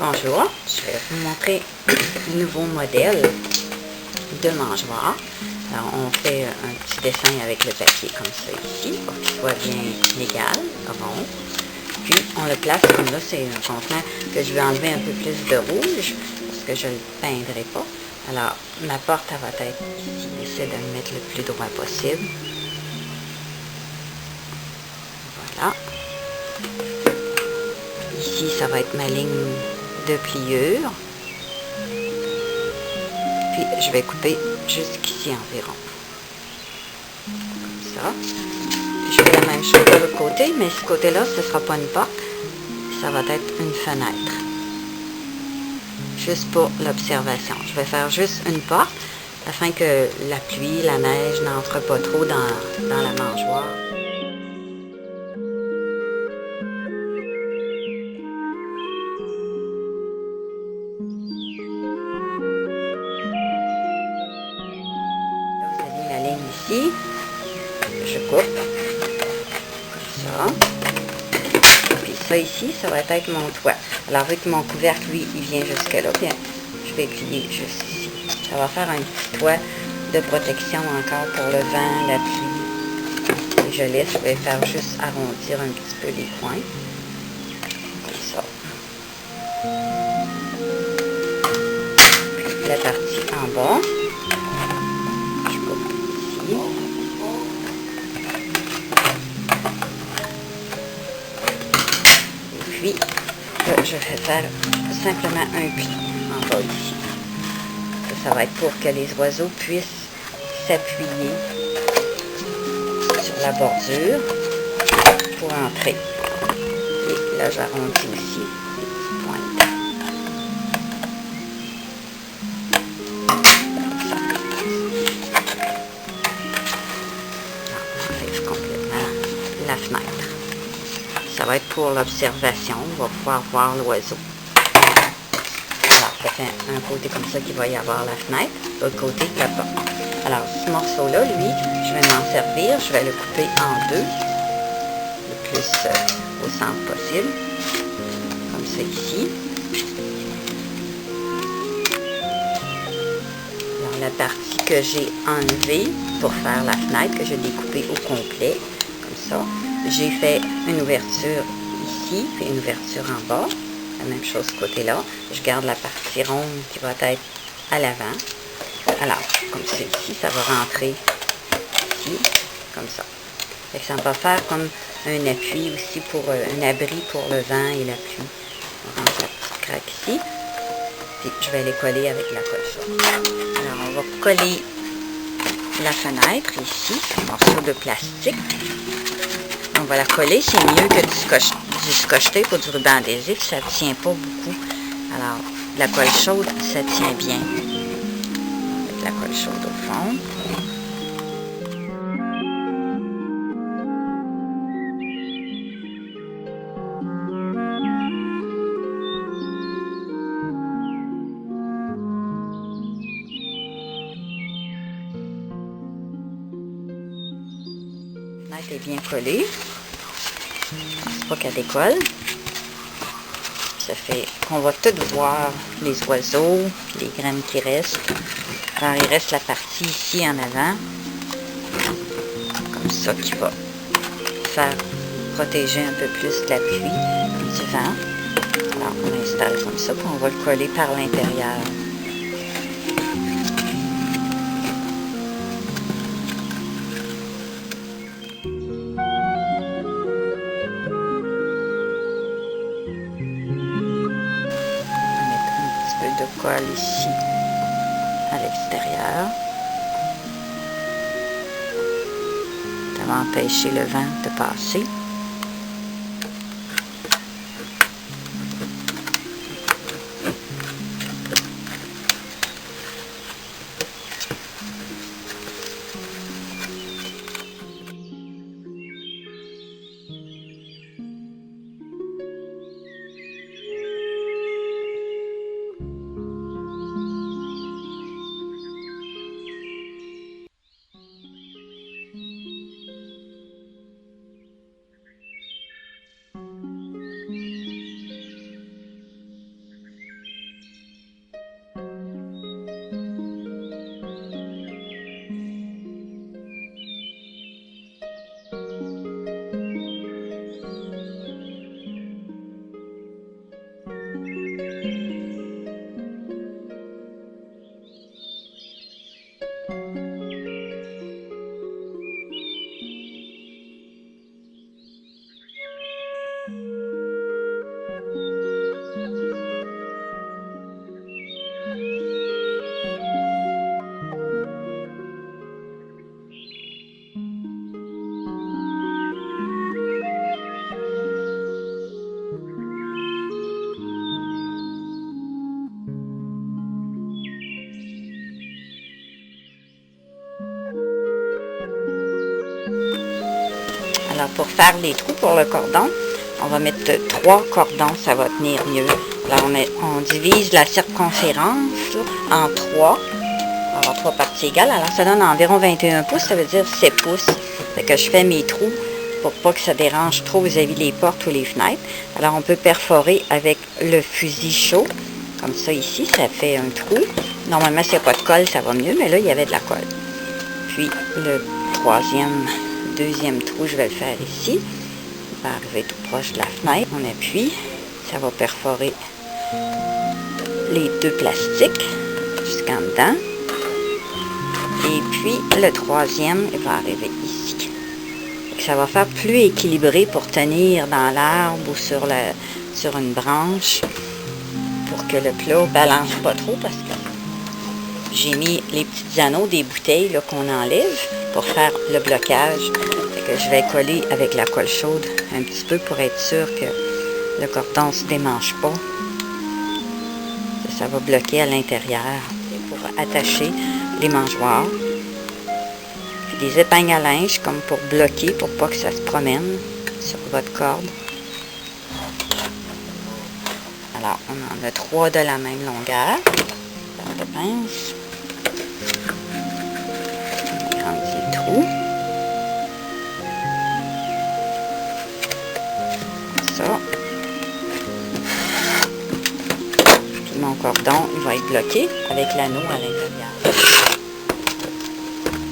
Bonjour, je vais vous montrer un nouveau modèle de mangeoire. Alors, on fait un petit dessin avec le papier comme ça ici, pour qu'il soit bien égal, rond. Puis, on le place comme là, c'est un contenant que je vais enlever un peu plus de rouge, parce que je ne le peindrai pas. Alors, ma porte, elle va être ici. J'essaie de le mettre le plus droit possible. Voilà. Ici, ça va être ma ligne de pliure. Puis, je vais couper jusqu'ici environ. Comme ça. Puis, je fais la même chose de l'autre côté, mais ce côté-là, ce ne sera pas une porte. Ça va être une fenêtre. Juste pour l'observation. Je vais faire juste une porte afin que la pluie, la neige n'entre pas trop dans la mangeoire. Là, vous avez la ligne ici. Je coupe. Comme ça. Puis ça ici, ça va être mon toit. Alors, vu que mon couvercle, lui, il vient jusque là, bien, je vais plier juste ici. Ça va faire un petit toit de protection encore pour le vent, la pluie. Et je vais faire juste arrondir un petit peu les coins. Comme ça. Puis la partie en bas, je coupe ici. Et puis, là, je vais faire simplement un pli en bas ici. Ça va être pour que les oiseaux puissent s'appuyer sur la bordure pour entrer. Et là, j'arrondis aussi les petites pointes. Comme ça. On enlève complètement la fenêtre. Ça va être pour l'observation. On va pouvoir voir l'oiseau. Alors, ça fait un côté comme ça qu'il va y avoir la fenêtre, l'autre côté la porte. Alors, ce morceau-là, lui, je vais m'en servir, je vais le couper en deux, le plus au centre possible, comme ça ici. Alors, la partie que j'ai enlevée pour faire la fenêtre, que j'ai découpée au complet, comme ça, j'ai fait une ouverture ici, puis une ouverture en bas. La même chose ce côté-là. Je garde la partie ronde qui va être à l'avant. Alors, comme c'est ici, ça va rentrer ici, comme ça. Et ça va faire comme un appui aussi pour un abri pour le vent et la pluie. On rentre la petite craque ici. Puis je vais les coller avec la colle chaude. Alors, on va coller la fenêtre ici, un morceau de plastique. On va la coller, c'est mieux que du scotch tape ou du ruban adhésif, ça ne tient pas beaucoup. Alors, la colle chaude, ça tient bien. Avec la colle chaude au fond. La fenêtre est bien collée. Je pense pas qu'elle décolle. Ça fait qu'on va tout voir les oiseaux, les graines qui restent. Alors, il reste la partie ici en avant, comme ça, qui va faire protéger un peu plus de la pluie et du vent. Alors, on installe comme ça, puis on va le coller par l'intérieur. De colle ici à l'extérieur. Ça va empêcher le vent de passer. Alors, pour faire les trous pour le cordon, on va mettre 3 cordons, ça va tenir mieux. Alors, on divise la circonférence là, en 3. On va avoir 3 parties égales. Alors, ça donne environ 21 pouces, ça veut dire 7 pouces. Fait que je fais mes trous pour pas que ça dérange trop vis-à-vis les portes ou les fenêtres. Alors, on peut perforer avec le fusil chaud. Comme ça, ici, ça fait un trou. Normalement, s'il n'y a pas de colle, ça va mieux, mais là, il y avait de la colle. Puis, le deuxième trou, je vais le faire ici. Il va arriver tout proche de la fenêtre. On appuie. Ça va perforer les 2 plastiques jusqu'en dedans. Et puis, le troisième, il va arriver ici. Ça va faire plus équilibré pour tenir dans l'arbre ou sur une branche pour que le plat ne balance pas trop parce que j'ai mis les petits anneaux des bouteilles qu'on enlève pour faire le blocage. Fait que je vais coller avec la colle chaude un petit peu pour être sûr que le cordon ne se démange pas. Ça va bloquer à l'intérieur pour attacher les mangeoires. Puis des épingles à linge comme pour bloquer, pour pas que ça se promène sur votre corde. Alors, on en a 3 de la même longueur. De pince. On agrandit le trou. Comme ça. Puis mon cordon, il va être bloqué avec l'anneau à l'intérieur.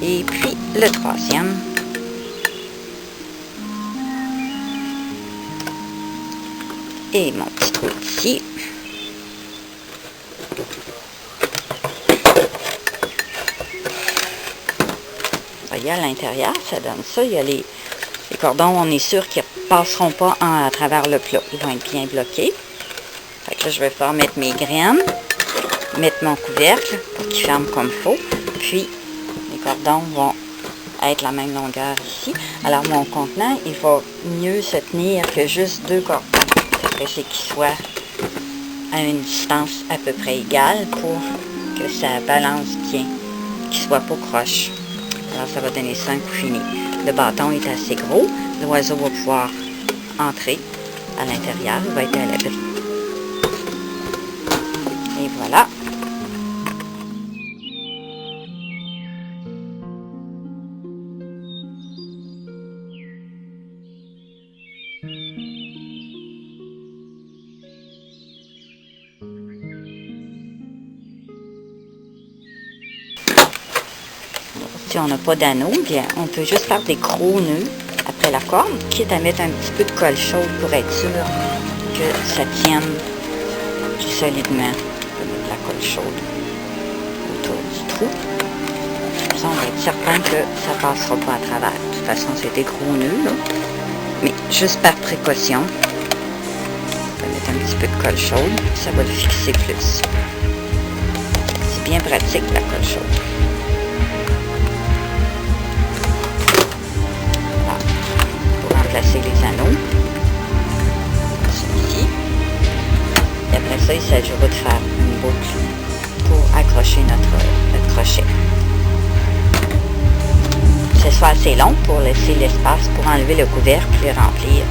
Et puis, le troisième. Et mon petit trou ici. Vous voyez, à l'intérieur, ça donne ça. Il y a les cordons, on est sûr qu'ils ne passeront pas à travers le plat. Ils vont être bien bloqués. Fait que là, je vais pouvoir mettre mes graines, mettre mon couvercle pour qu'il ferme comme il faut. Puis, les cordons vont être la même longueur ici. Alors, mon contenant, il va mieux se tenir que juste 2 cordons. C'est qu'il soit à une distance à peu près égale pour que ça balance bien, qu'il ne soit pas croche. Alors, ça va donner ça un coup fini. Le bâton est assez gros. L'oiseau va pouvoir entrer à l'intérieur. Il va être à l'abri. Et voilà. Si on n'a pas d'anneau, bien, on peut juste faire des gros nœuds après la corde, quitte à mettre un petit peu de colle chaude pour être sûr que ça tienne solidement. On peut mettre la colle chaude autour du trou. Comme ça, on va être certain que ça ne passera pas à travers. De toute façon, c'est des gros nœuds, là. Mais juste par précaution, on va mettre un petit peu de colle chaude, ça va le fixer plus. C'est bien pratique, la colle chaude. Placer les anneaux, celui-ci, et après ça, il s'agira de faire une boucle pour accrocher notre crochet. C'est soit assez long pour laisser l'espace pour enlever le couvercle et remplir